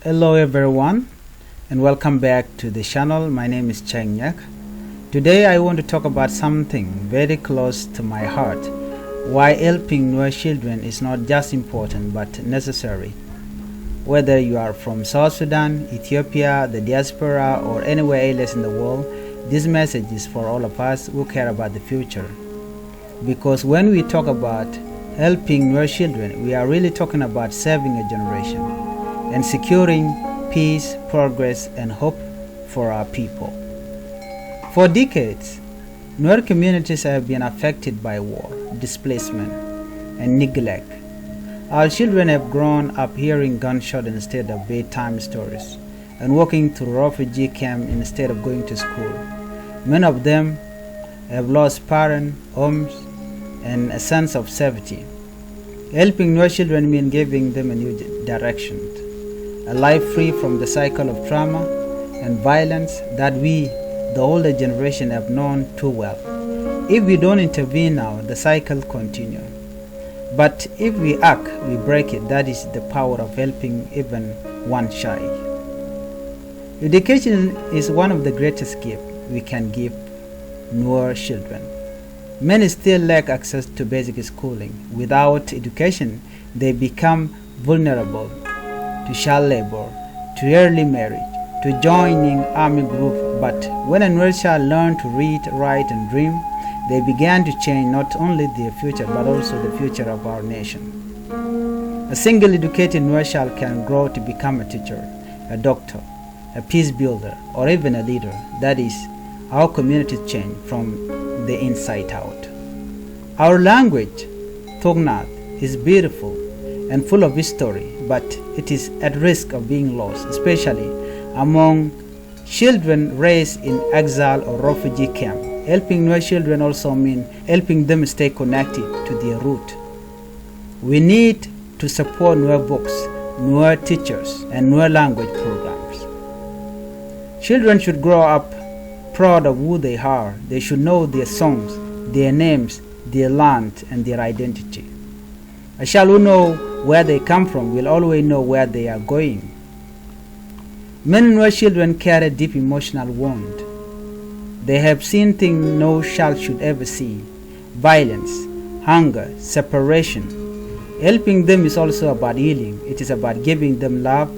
Hello everyone and welcome back to the channel. My name is Changkuoth Nyak. Today I want to talk about something very close to my heart. Why helping Nuer children is not just important but necessary. Whether you are from South Sudan, Ethiopia, the diaspora or anywhere else in the world, this message is for all of us who care about the future. Because when we talk about helping Nuer children, we are really talking about saving a generation and securing peace, progress, and hope for our people. For decades, Nuer communities have been affected by war, displacement, and neglect. Our children have grown up hearing gunshots instead of bedtime stories, and walking to refugee camp instead of going to school. Many of them have lost parents, homes, and a sense of safety. Helping Nuer children means giving them a new direction, a life free from the cycle of trauma and violence that we, the older generation, have known too well. If we don't intervene now, the cycle continues. But if we act, we break it. That is the power of helping even one child. Education is one of the greatest gifts we can give Nuer children. Many still lack access to basic schooling. Without education, they become vulnerable to child labor, to early marriage, to joining army group. But when a Nuer child learned to read, write, and dream, they began to change not only their future but also the future of our nation. A single educated Nuer child can grow to become a teacher, a doctor, a peace builder, or even a leader. That is how communities change from the inside out. Our language, Tognath, is beautiful and full of history, but it is at risk of being lost, especially among children raised in exile or refugee camp. Helping Nuer children also means helping them stay connected to their root. We need to support Nuer books, Nuer teachers, and Nuer language programs. Children should grow up proud of who they are. They should know their songs, their names, their land, and their identity. A child who knows where they come from will always know where they are going. Many Nuer children carry deep emotional wound. They have seen things no child should ever see: violence, hunger, separation. Helping them is also about healing. It is about giving them love,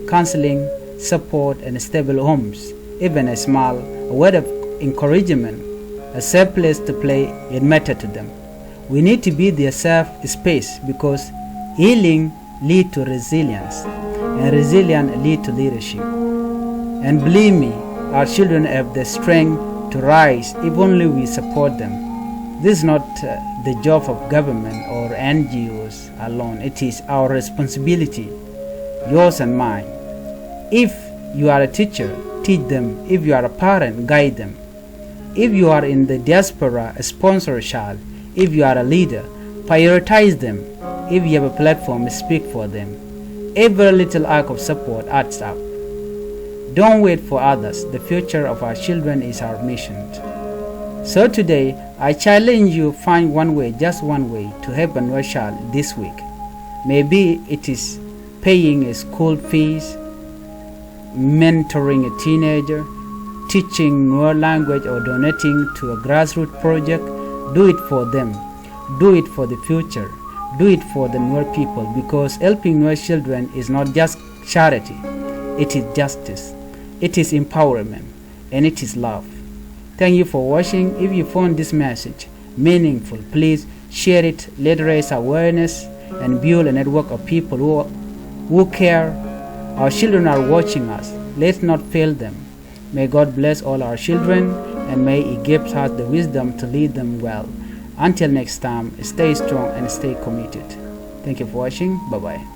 counseling, support, and stable homes. Even a smile, a word of encouragement, a safe place to play, it matters to them. We need to be their safe space because healing leads to resilience, and resilience leads to leadership. And believe me, our children have the strength to rise if only we support them. This is not the job of government or NGOs alone. It is our responsibility, yours and mine. If you are a teacher, teach them. If you are a parent, guide them. If you are in the diaspora, sponsor a child. If you are a leader, prioritize them. If you have a platform, speak for them. Every little act of support adds up. Don't wait for others. The future of our children is our mission. So today, I challenge you, find one way, just one way, to help a Nuer child this week. Maybe it is paying a school fees, mentoring a teenager, teaching Nuer language, or donating to a grassroots project. Do it for them. Do it for the future. Do it for the Nuer people, because helping Nuer children is not just charity. It is justice. It is empowerment. And it is love. Thank you for watching. If you found this message meaningful, please share it. Let's raise awareness and build a network of people who care. Our children are watching us. Let's not fail them. May God bless all our children, and may He give us the wisdom to lead them well. Until next time, stay strong and stay committed. Thank you for watching. Bye-bye.